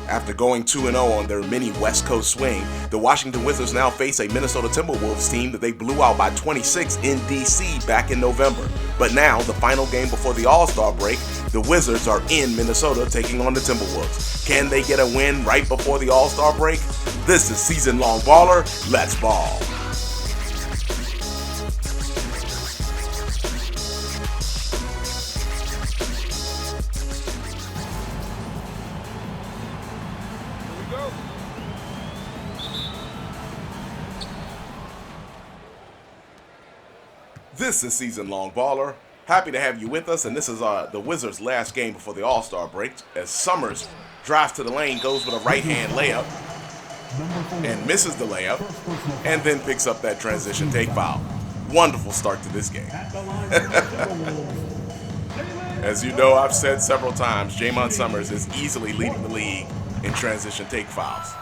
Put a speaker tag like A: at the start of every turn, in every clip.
A: After going 2-0 on their mini West Coast swing, the Washington Wizards now face a Minnesota Timberwolves team that they blew out by 26 in DC back in November. But now, the final game before the All-Star break, the Wizards are in Minnesota taking on the Timberwolves. Can they get a win right before the All-Star break? This is Season Long Baller. Let's ball. This is Season Long Baller. Happy to have you with us, and this is the Wizards' last game before the All-Star break, as Summerz drives to the lane, goes with a right-hand layup, and misses the layup, and then picks up that transition take foul. Wonderful start to this game. As you know, I've said several times, Jaymont Summerz is easily leading the league in transition take fouls.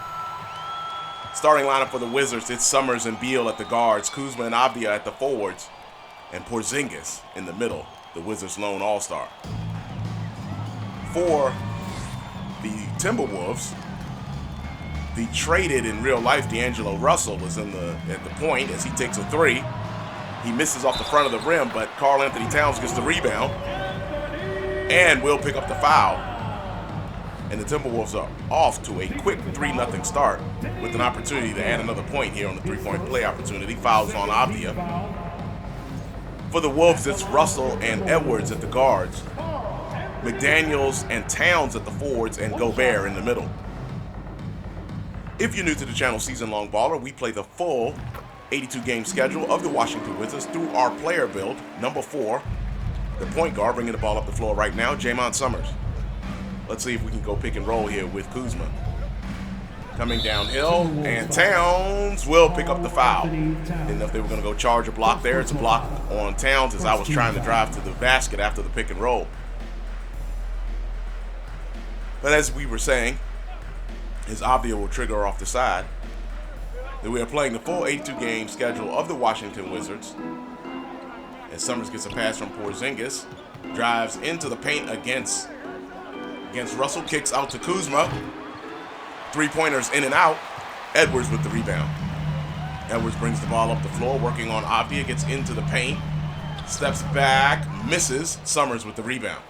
A: Starting lineup for the Wizards, it's Summerz and Beal at the guards, Kuzma and Avdija at the forwards, and Porzingis in the middle, the Wizards' lone all-star. For the Timberwolves, the traded in real life D'Angelo Russell is at the point as he takes a three. He misses off the front of the rim, but Karl Anthony Towns gets the rebound and will pick up the foul. And the Timberwolves are off to a quick 3-0 start with an opportunity to add another point here on the three-point play opportunity. Fouls on Avdija. For the Wolves, it's Russell and Edwards at the guards, McDaniels and Towns at the forwards, and Gobert in the middle. If you're new to the channel Season Long Baller, we play the full 82-game schedule of the Washington Wizards through our player build, number 4, the point guard, bringing the ball up the floor right now, Jaymont Summerz. Let's see if we can go pick and roll here with Kuzma. Coming downhill, and Towns will pick up the foul. Didn't know if they were going to go charge a block there. It's a block on Towns as I was trying to drive to the basket after the pick and roll. But as we were saying, his Avdija will trigger off the side. Then we are playing the full 82-game schedule of the Washington Wizards. And Summerz gets a pass from Porzingis, drives into the paint against Russell, kicks out to Kuzma. Three-pointers in and out. Edwards with the rebound. Edwards brings the ball up the floor, working on Avdija, gets into the paint, steps back, misses. Summerz with the rebound.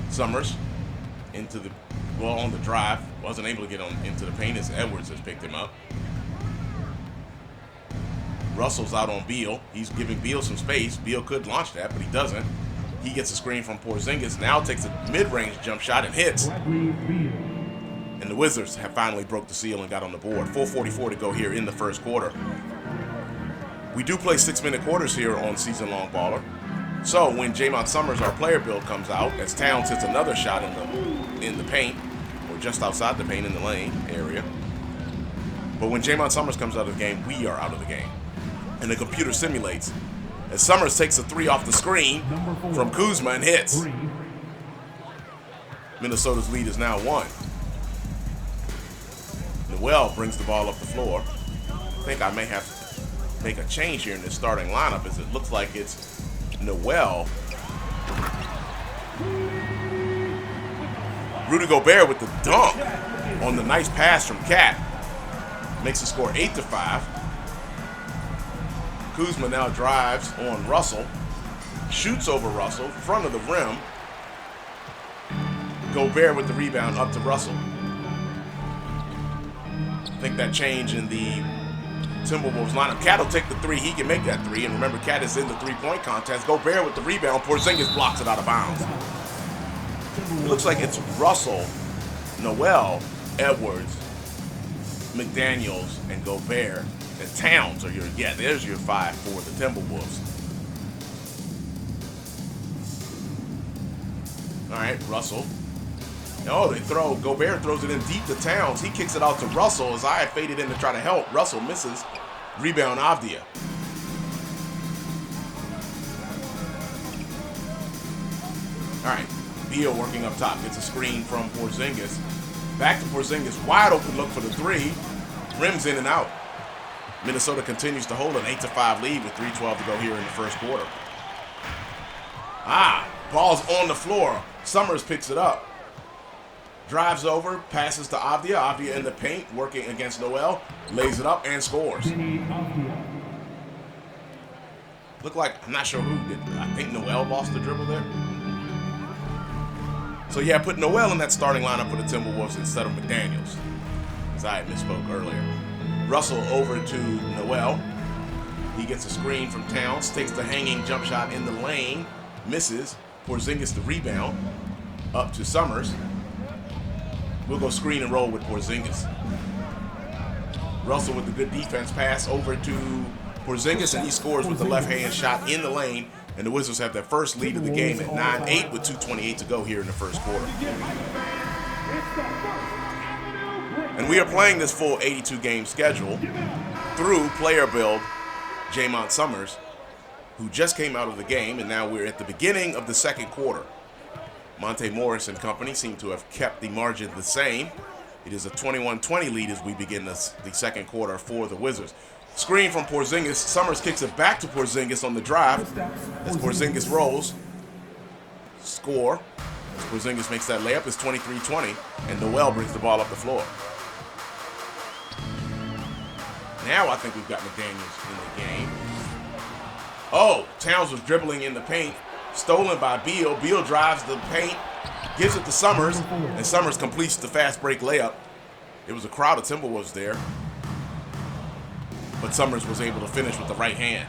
A: Summerz on the drive, wasn't able to get into the paint as Edwards has picked him up. Russell's out on Beal. He's giving Beal some space. Beal could launch that, but he doesn't. He gets a screen from Porzingis, now takes a mid-range jump shot and hits. And the Wizards have finally broke the seal and got on the board. 4:44 to go here in the first quarter. We do play 6-minute quarters here on Season Long Baller. So when Jaymont Summerz, our player build, comes out, as Towns hits another shot in the paint, or just outside the paint in the lane area. But when Jaymont Summerz comes out of the game, we are out of the game. And the computer simulates as Summerz takes a three off the screen from Kuzma and hits. Minnesota's lead is now 1. Noel brings the ball up the floor. I think I may have to make a change here in this starting lineup as it looks like it's Noel. Rudy Gobert with the dunk on the nice pass from Cat. Makes the score 8-5. Kuzma now drives on Russell. Shoots over Russell, front of the rim. Gobert with the rebound up to Russell. I think that change in the Timberwolves lineup. Cat will take the three. He can make that three. And remember, Cat is in the three-point contest. Gobert with the rebound. Porzingis blocks it out of bounds. It looks like it's Russell, Noel, Edwards, McDaniels, and Gobert. And Towns are there's your 5 for the Timberwolves. All right, Russell. Oh, Gobert throws it in deep to Towns. He kicks it out to Russell as I faded in to try to help. Russell misses. Rebound Avdija. All right, Beal working up top. Gets a screen from Porzingis. Back to Porzingis. Wide open look for the three. Rims in and out. Minnesota continues to hold an 8-5 lead with 3:12 to go here in the first quarter. Ball's on the floor. Summerz picks it up. Drives over, passes to Avdia. Avdia in the paint, working against Noel. Lays it up and scores. Look like, I'm not sure who did. I think Noel lost the dribble there. So yeah, put Noel in that starting lineup for the Timberwolves instead of McDaniels, as I had misspoke earlier. Russell over to Noel. He gets a screen from Towns, takes the hanging jump shot in the lane, misses. Porzingis the rebound, up to Summerz. We'll go screen and roll with Porzingis. Russell with the good defense pass over to Porzingis, and he scores with the left-hand shot in the lane. And the Wizards have their first lead of the game at 9-8 with 2:28 to go here in the first quarter. And we are playing this full 82-game schedule through player build Jaymont Summerz, who just came out of the game, and now we're at the beginning of the second quarter. Monte Morris and company seem to have kept the margin the same. It is a 21-20 lead as we begin the second quarter for the Wizards. Screen from Porzingis. Summerz kicks it back to Porzingis on the drive as Porzingis rolls. Score. As Porzingis makes that layup, it's 23-20, and Noel brings the ball up the floor. Now I think we've got McDaniels in the game. Oh, Towns was dribbling in the paint. Stolen by Beal. Beal drives the paint, gives it to Summerz, and Summerz completes the fast break layup. It was a crowd of Timberwolves there, but Summerz was able to finish with the right hand.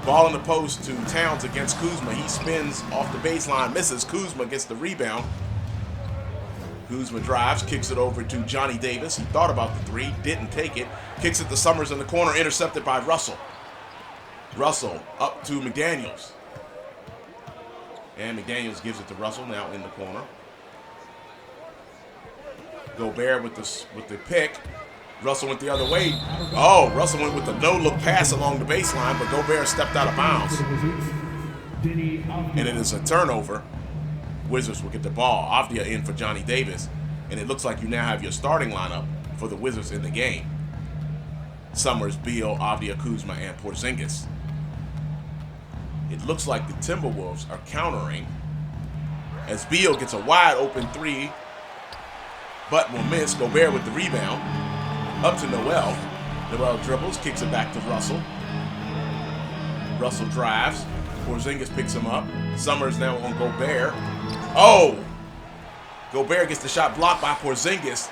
A: Ball in the post to Towns against Kuzma. He spins off the baseline, misses. Kuzma gets the rebound. Kuzma drives, kicks it over to Johnny Davis. He thought about the three, didn't take it. Kicks it to Summerz in the corner, intercepted by Russell. Russell up to McDaniels. And McDaniels gives it to Russell, now in the corner. Gobert with the pick. Russell went the other way. Oh, Russell went with the no-look pass along the baseline, but Gobert stepped out of bounds. And it is a turnover. Wizards will get the ball. Avdia in for Johnny Davis. And it looks like you now have your starting lineup for the Wizards in the game. Summerz, Beal, Avdia, Kuzma, and Porzingis. It looks like the Timberwolves are countering as Beal gets a wide open three, but will miss. Gobert with the rebound. Up to Noel. Noel dribbles, kicks it back to Russell. Russell drives. Porzingis picks him up. Summerz now on Gobert. Oh! Gobert gets the shot blocked by Porzingis,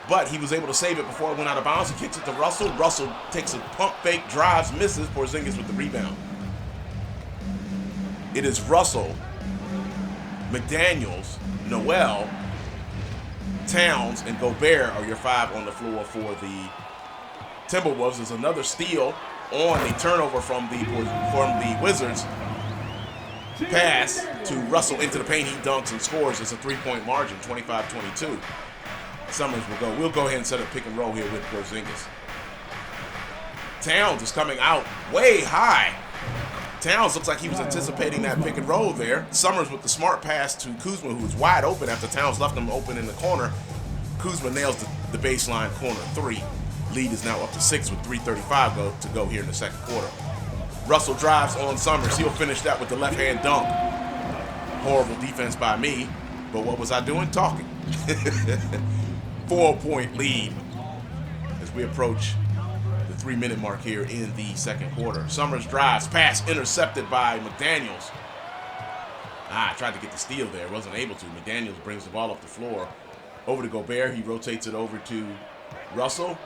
A: but he was able to save it before it went out of bounds. He kicks it to Russell. Russell takes a pump fake, drives, misses. Porzingis with the rebound. It is Russell, McDaniels, Noel, Towns, and Gobert are your five on the floor for the Timberwolves. There's another steal on a turnover from the Wizards. Pass to Russell into the paint. He dunks and scores. It's a three-point margin, 25-22. Summerz will go. We'll go ahead and set a pick and roll here with Porzingis. Towns is coming out way high. Towns looks like he was anticipating that pick and roll there. Summerz with the smart pass to Kuzma, who was wide open after Towns left him open in the corner. Kuzma nails the baseline corner three. Lead is now up to 6 with 3:35 to go here in the second quarter. Russell drives on Summerz. He'll finish that with the left-hand dunk. Horrible defense by me, but what was I doing? Talking. 4-point lead as we approach the 3-minute mark here in the second quarter. Summerz drives, pass intercepted by McDaniels. Tried to get the steal there, wasn't able to. McDaniels brings the ball up the floor. Over to Gobert, he rotates it over to Russell.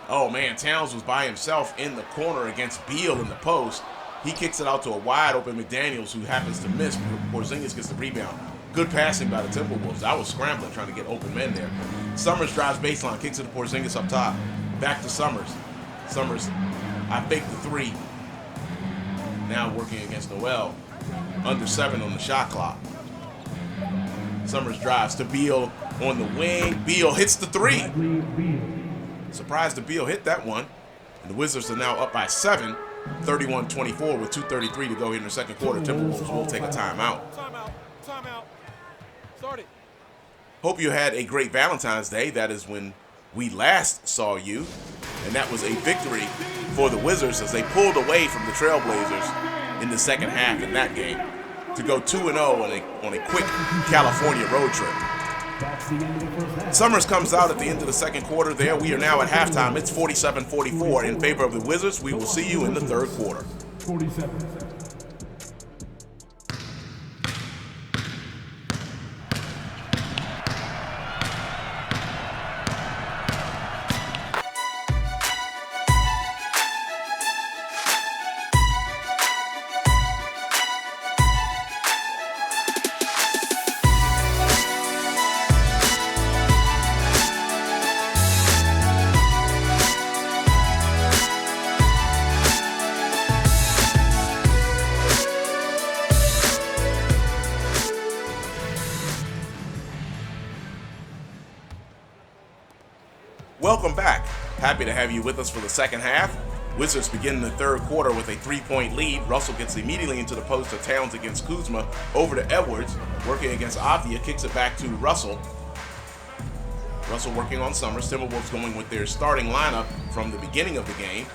A: Oh man, Towns was by himself in the corner against Beal in the post. He kicks it out to a wide open McDaniels who happens to miss. Porzingis gets the rebound. Good passing by the Timberwolves. I was scrambling trying to get open men there. Summerz drives baseline, kicks it to Porzingis up top. Back to Summerz. Summerz, I faked the three. Now working against Noel. Under 7 on the shot clock. Summerz drives to Beal on the wing. Beal hits the three. Surprised that Beal hit that one. And the Wizards are now up by 7, 31-24 with 2:33 to go here in the second quarter. Timberwolves will take a timeout.
B: Timeout. Start it.
A: Hope you had a great Valentine's Day. That is when we last saw you. And that was a victory for the Wizards as they pulled away from the Trailblazers in the second half in that game to go 2-0 on a quick California road trip. Summerz comes out at the end of the second quarter there. We are now at halftime. It's 47-44 in favor of the Wizards. We will see you in the third quarter.
C: 47.
A: Welcome back. Happy to have you with us for the second half. Wizards begin the third quarter with a 3-point lead. Russell gets immediately into the post of Towns against Kuzma. Over to Edwards, working against Avdia, kicks it back to Russell. Russell working on Summerz. Timberwolves going with their starting lineup from the beginning of the game.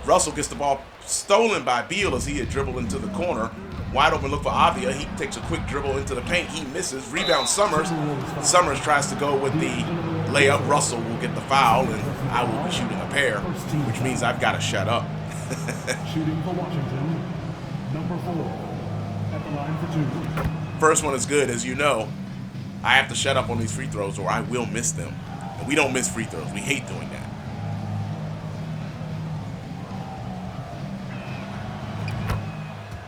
A: Russell gets the ball stolen by Beal as he had dribbled into the corner. Wide open look for Avdia. He takes a quick dribble into the paint. He misses. Rebound Summerz. Summerz tries to go with the layup. Russell will get the foul, and I will be shooting a pair, which means I've got to shut up.
C: Shooting for Washington, number 4, at the line for 2.
A: First one is good, as you know. I have to shut up on these free throws or I will miss them. And we don't miss free throws. We hate doing that.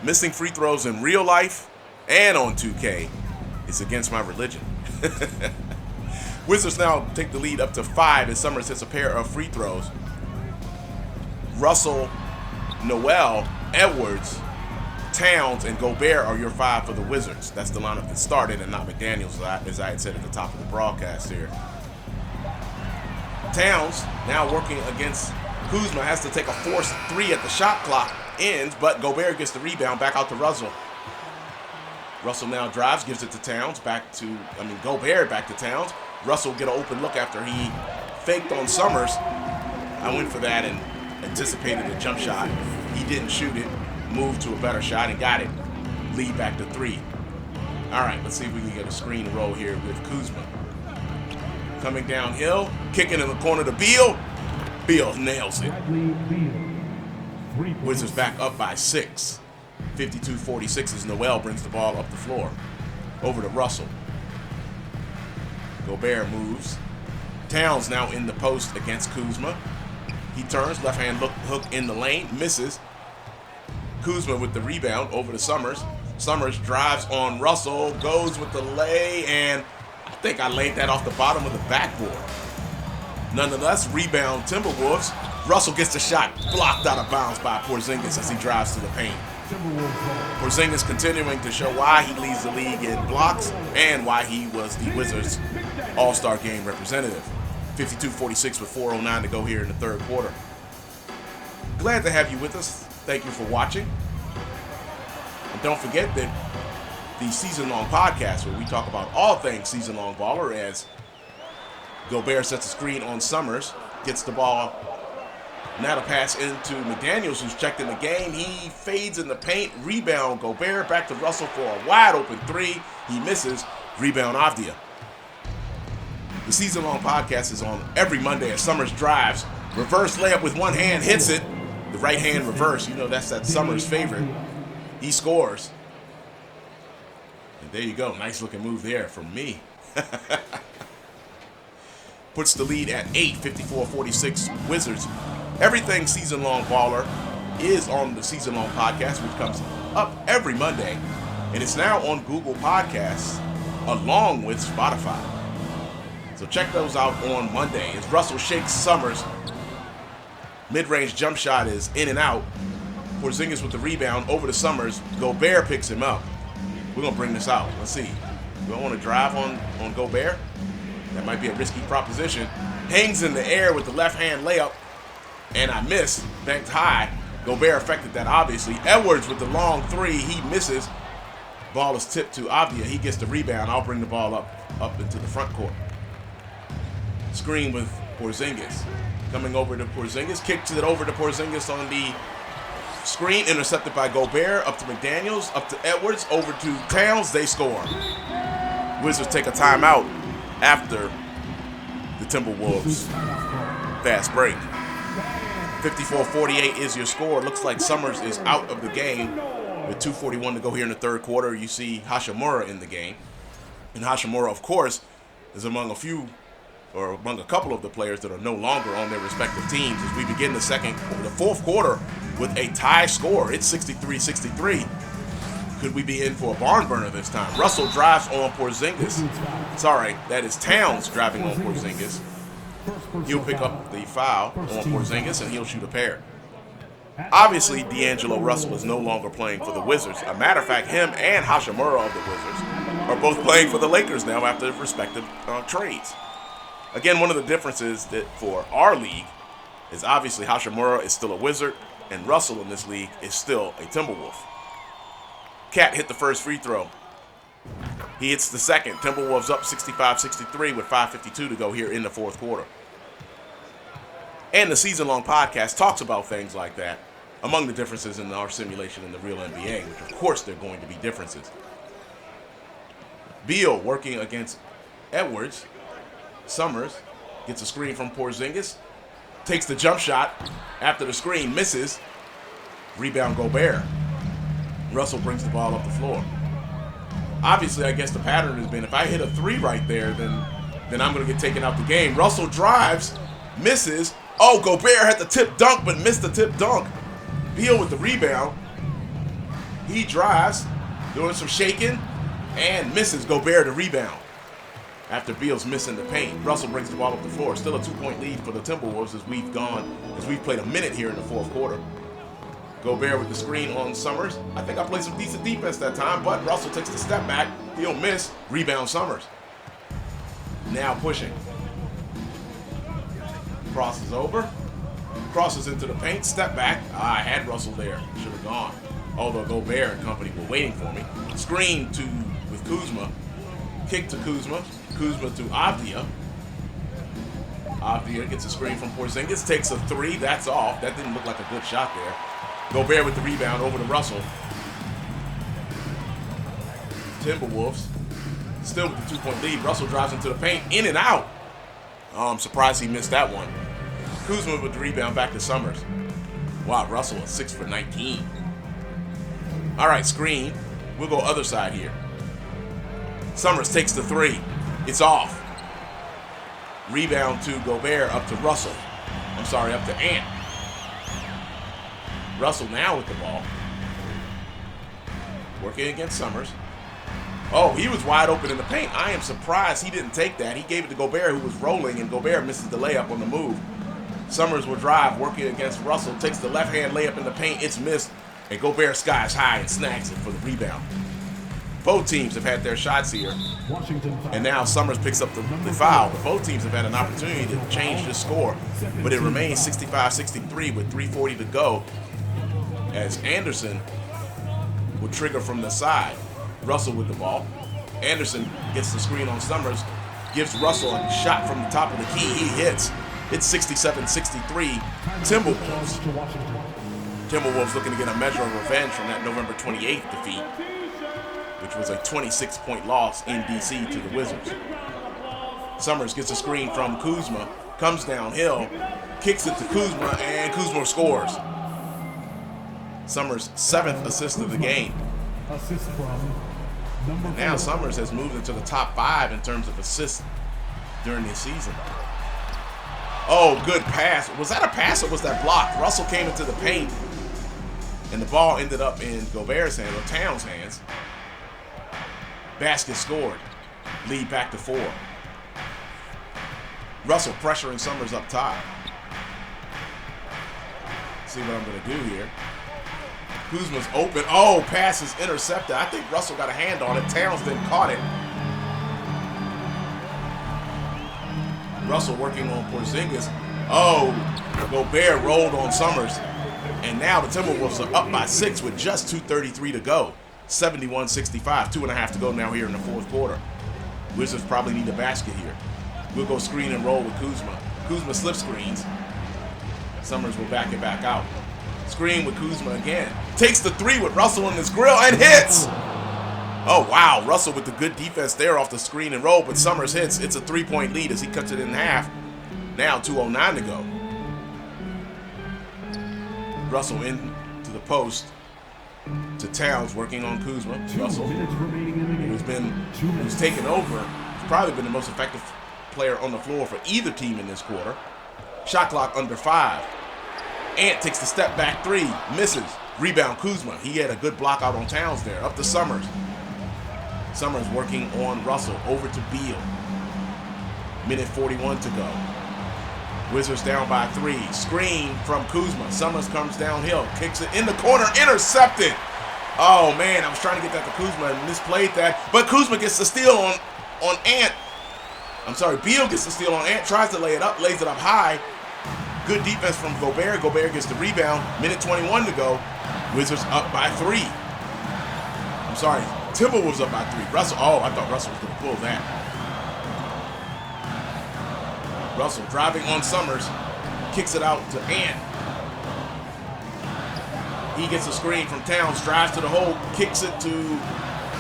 A: Missing free throws in real life and on 2K is against my religion. Wizards now take the lead up to 5 as Summerz hits a pair of free throws. Russell, Noel, Edwards, Towns, and Gobert are your 5 for the Wizards. That's the lineup that started and not McDaniels, as I had said at the top of the broadcast here. Towns now working against Kuzma, has to take a forced 3 at the shot clock ends, but Gobert gets the rebound back out to Russell. Russell now drives, gives it to Towns, Gobert back to Towns. Russell get an open look after he faked on Summerz. I went for that and anticipated a jump shot. He didn't shoot it, moved to a better shot and got it. Lead back to 3. All right, let's see if we can get a screen roll here with Kuzma. Coming downhill, kicking in the corner to Beal. Beal nails it. Wizards back up by 6. 52-46 as Noel brings the ball up the floor. Over to Russell. Gobert moves. Towns now in the post against Kuzma. He turns, left hand hook in the lane, misses. Kuzma with the rebound over to Summerz. Summerz drives on Russell, goes with the lay, and I think I laid that off the bottom of the backboard. Nonetheless, rebound Timberwolves. Russell gets the shot blocked out of bounds by Porzingis as he drives to the paint. Porzingis continuing to show why he leads the league in blocks and why he was the Wizards All-Star Game representative. 52-46 with 4:09 to go here in the third quarter. Glad to have you with us. Thank you for watching. And don't forget that the season-long podcast where we talk about all things season-long baller, as Gobert sets a screen on Summerz, gets the ball. Now the pass into McDaniels, who's checked in the game. He fades in the paint. Rebound Gobert. Back to Russell for a wide open 3. He misses. Rebound Avdia. The season-long podcast is on every Monday as Summerz drives. Reverse layup with one hand. Hits it. The right hand reverse. You know that's that Summerz favorite. He scores. And there you go. Nice looking move there from me. Puts the lead at 8. 54-46 Wizards. Everything Season-Long Baller is on the Season-Long Podcast, which comes up every Monday. And it's now on Google Podcasts along with Spotify. So check those out on Monday. As Russell shakes Summerz. Mid-range jump shot is in and out. Porzingis with the rebound over to Summerz. Gobert picks him up. We're going to bring this out. Let's see. Do I want to drive on Gobert? That might be a risky proposition. Hangs in the air with the left-hand layup. And I miss. Banked high. Gobert affected that, obviously. Edwards with the long 3. He misses. Ball is tipped to Avdia. He gets the rebound. I'll bring the ball up into the front court. Screen with Porzingis. Coming over to Porzingis. Kicks it over to Porzingis on the screen. Intercepted by Gobert. Up to McDaniels. Up to Edwards. Over to Towns. They score. Wizards take a timeout after the Timberwolves fast break. 54-48 is your score. Looks like Summerz is out of the game with 2:41 to go here in the third quarter. You see Hachimura in the game. And Hachimura, of course, is among a couple of the players that are no longer on their respective teams as we begin the fourth quarter with a tie score. It's 63-63. Could we be in for a barn burner this time? Russell drives on Porzingis. Sorry, that is Towns driving on Porzingis. He'll pick up the foul on Porzingis and he'll shoot a pair. Obviously, D'Angelo Russell is no longer playing for the Wizards. A matter of fact, him and Hachimura of the Wizards are both playing for the Lakers now after their respective trades. Again, one of the differences that for our league is obviously Hachimura is still a Wizard and Russell in this league is still a Timberwolf. Cat hit the first free throw. He hits the second. Timberwolves up 65-63 with 5:52 to go here in the fourth quarter. And the season-long podcast talks about things like that, among the differences in our simulation in the real NBA, which of course there are going to be differences. Beal working against Edwards. Summerz gets a screen from Porzingis. Takes the jump shot after the screen, misses. Rebound Gobert. Russell brings the ball up the floor. Obviously, I guess the pattern has been if I hit a three right there, then I'm going to get taken out the game. Russell drives, misses. Oh, Gobert had the tip dunk, but missed the tip dunk. Beal with the rebound. He drives, doing some shaking, and misses. Gobert the rebound. After Beal's missing the paint, Russell brings the ball up the floor. Still a 2-point lead for the Timberwolves as we've played a minute here in the fourth quarter. Gobert with the screen on Summerz. I think I played some decent defense that time, but Russell takes the step back. He'll miss. Rebound Summerz. Now pushing. Crosses over. Crosses into the paint. Step back. I had Russell there. Should have gone. Although Gobert and company were waiting for me. Screen with Kuzma. Kick to Kuzma. Kuzma to Avdia. Avdia gets a screen from Porzingis. Takes a three. That's off. That didn't look like a good shot there. Gobert with the rebound over to Russell. Timberwolves still with the 2-point lead. Russell drives into the paint. In and out. Oh, I'm surprised he missed that one. Kuzma with the rebound back to Summerz. Wow, Russell is 6 for 19. All right, screen. We'll go other side here. Summerz takes the three. It's off. Rebound to Gobert up to Russell. I'm sorry, up to Ant. Russell now with the ball. Working against Summerz. Oh, he was wide open in the paint. I am surprised he didn't take that. He gave it to Gobert, who was rolling, and Gobert misses the layup on the move. Summerz will drive, working against Russell. Takes the left-hand layup in the paint. It's missed, and Gobert skies high and snags it for the rebound. Both teams have had their shots here, and now Summerz picks up the foul. But both teams have had an opportunity to change the score, but it remains 65-63 with 3:40 to go, as Anderson will trigger from the side. Russell with the ball. Anderson gets the screen on Summerz, gives Russell a shot from the top of the key. He hits. It's 67-63 Timberwolves. Timberwolves looking to get a measure of revenge from that November 28th defeat, which was a 26-point loss in D.C. to the Wizards. Summerz gets a screen from Kuzma, comes downhill, kicks it to Kuzma, and Kuzma scores. Summerz' 7th assist of the game. And now Summerz has moved into the top 5 in terms of assists during this season. Oh, good pass. Was that a pass or was that blocked? Russell came into the paint, and the ball ended up in Gobert's hand, or Towns' hands. Basket scored. Lead back to 4. Russell pressuring Summerz up top. See what I'm going to do here. Kuzma's open. Oh, pass is intercepted. I think Russell got a hand on it. Towns then caught it. Russell working on Porzingis. Oh, Gobert rolled on Summerz. And now the Timberwolves are up by 6 with just 2:33 to go. 71-65. 2.5 to go now here in the fourth quarter. Wizards probably need a basket here. We'll go screen and roll with Kuzma. Kuzma slip screens. Summerz will back it back out. Screen with Kuzma again. Takes the 3 with Russell in his grill and hits! Oh, wow. Russell with the good defense there off the screen and roll, but Summerz hits. It's a 3-point lead as he cuts it in half. Now 2:09 to go. Russell into the post to Towns, working on Kuzma. Russell, who's taken over, has probably been the most effective player on the floor for either team in this quarter. Shot clock under 5. Ant takes the step back 3, misses. Rebound Kuzma. He had a good block out on Towns there. Up to Summerz. Summerz working on Russell. Over to Beal. Minute 41 to go. Wizards down by 3. Screen from Kuzma. Summerz comes downhill. Kicks it in the corner. Intercepted. Oh, man. I was trying to get that to Kuzma and misplayed that. But Kuzma gets the steal on Ant. I'm sorry. Beal gets the steal on Ant. Tries to lay it up. Lays it up high. Good defense from Gobert. Gobert gets the rebound. Minute 21 to go. Wizards up by 3. I'm sorry. Timberwolves up by 3. Russell. Oh, I thought Russell was going to pull that. Russell driving on Summerz. Kicks it out to Ant. He gets a screen from Towns. Drives to the hole. Kicks it to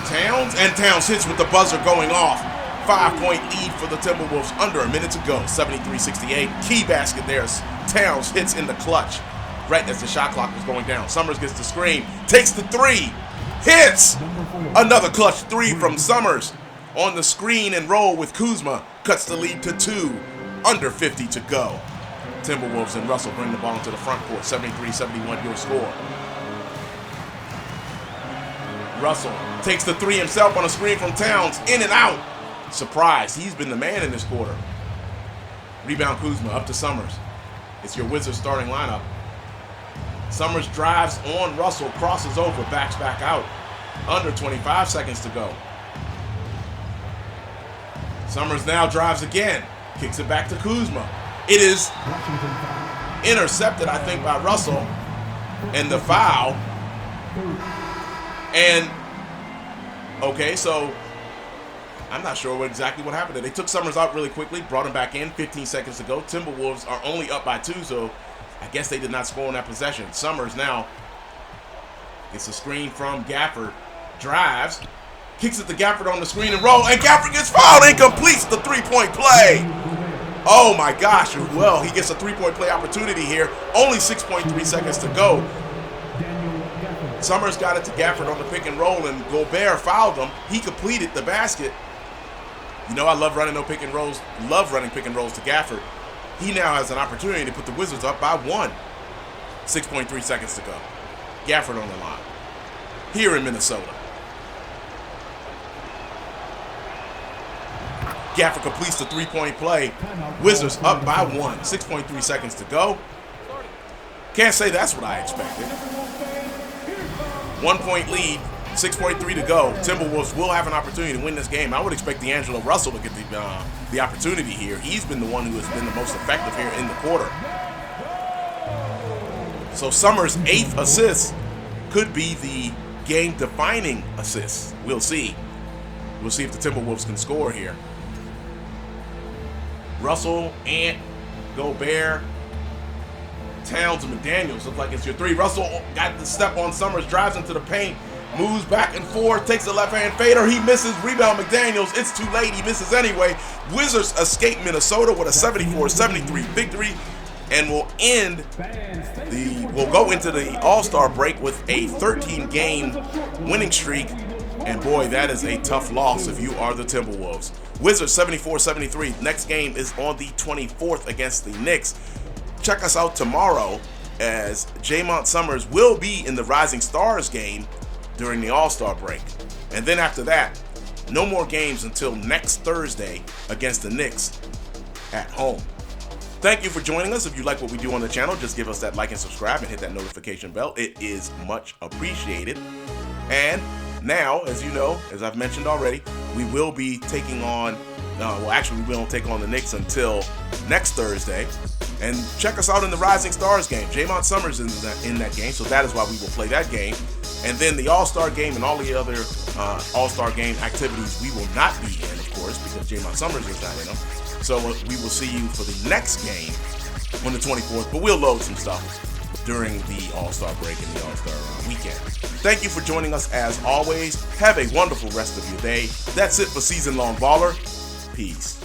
A: Towns. And Towns hits with the buzzer going off. 5-point lead for the Timberwolves. Under a minute to go. 73-68. Key basket there. Towns hits in the clutch right as the shot clock was going down. Summerz gets the screen. Takes the 3. Hits! Another clutch 3 from Summerz. On the screen and roll with Kuzma. Cuts the lead to 2. Under 50 to go. Timberwolves and Russell bring the ball into the front court. 73-71 your score. Russell takes the 3 himself on a screen from Towns. In and out. Surprise. He's been the man in this quarter. Rebound Kuzma up to Summerz. It's your Wizards starting lineup. Summerz drives on Russell. Crosses over. Backs back out. Under 25 seconds to go. Summerz now drives again. Kicks it back to Kuzma. It is intercepted, I think, by Russell. And the foul. And, okay, so I'm not sure exactly what happened there. They took Summerz out really quickly, brought him back in, 15 seconds to go. Timberwolves are only up by 2, so I guess they did not score on that possession. Summerz now gets a screen from Gafford. Drives. Kicks it to Gafford on the screen and roll. And Gafford gets fouled and completes the 3-point play. Oh my gosh. Well, he gets a 3-point play opportunity here. Only 6.3 seconds to go. Summerz got it to Gafford on the pick and roll, and Gobert fouled him. He completed the basket. You know, I love running no pick and rolls. Love running pick and rolls to Gafford. He now has an opportunity to put the Wizards up by 1. 6.3 seconds to go. Gafford on the line. Here in Minnesota. Gafford completes the 3-point play. Wizards up by 1. 6.3 seconds to go. Can't say that's what I expected. 1-point lead. 6.3 to go. Timberwolves will have an opportunity to win this game. I would expect D'Angelo Russell to get the opportunity here. He's been the one who has been the most effective here in the quarter. So Summer's 8th assist could be the game-defining assist. We'll see. We'll see if the Timberwolves can score here. Russell, Ant, Gobert, Towns, and McDaniels. Looks like it's your 3. Russell got the step on Summerz, drives into the paint, moves back and forth, takes a left-hand fader. He misses. Rebound McDaniels. It's too late. He misses anyway. Wizards escape Minnesota with a 74-73 victory, and will go into the All-Star break with a 13-game winning streak. And boy, that is a tough loss if you are the Timberwolves. Wizards 74-73. Next game is on the 24th against the Knicks. Check us out tomorrow as Jaymont Summerz will be in the Rising Stars game during the All-Star break. And then after that, no more games until next Thursday against the Knicks at home. Thank you for joining us. If you like what we do on the channel, just give us that like and subscribe and hit that notification bell. It is much appreciated. And now, as you know, as I've mentioned already, we will be taking on, we won't take on the Knicks until next Thursday. And check us out in the Rising Stars game. Jaymont Summerz is in that game, so that is why we will play that game. And then the All-Star game and all the other All-Star game activities we will not be in, of course, because Jaymont Summerz is not in them. So we will see you for the next game on the 24th, but we'll load some stuff. during the All-Star break and the All-Star weekend. Thank you for joining us as always. Have a wonderful rest of your day. That's it for Season Long Baller. Peace.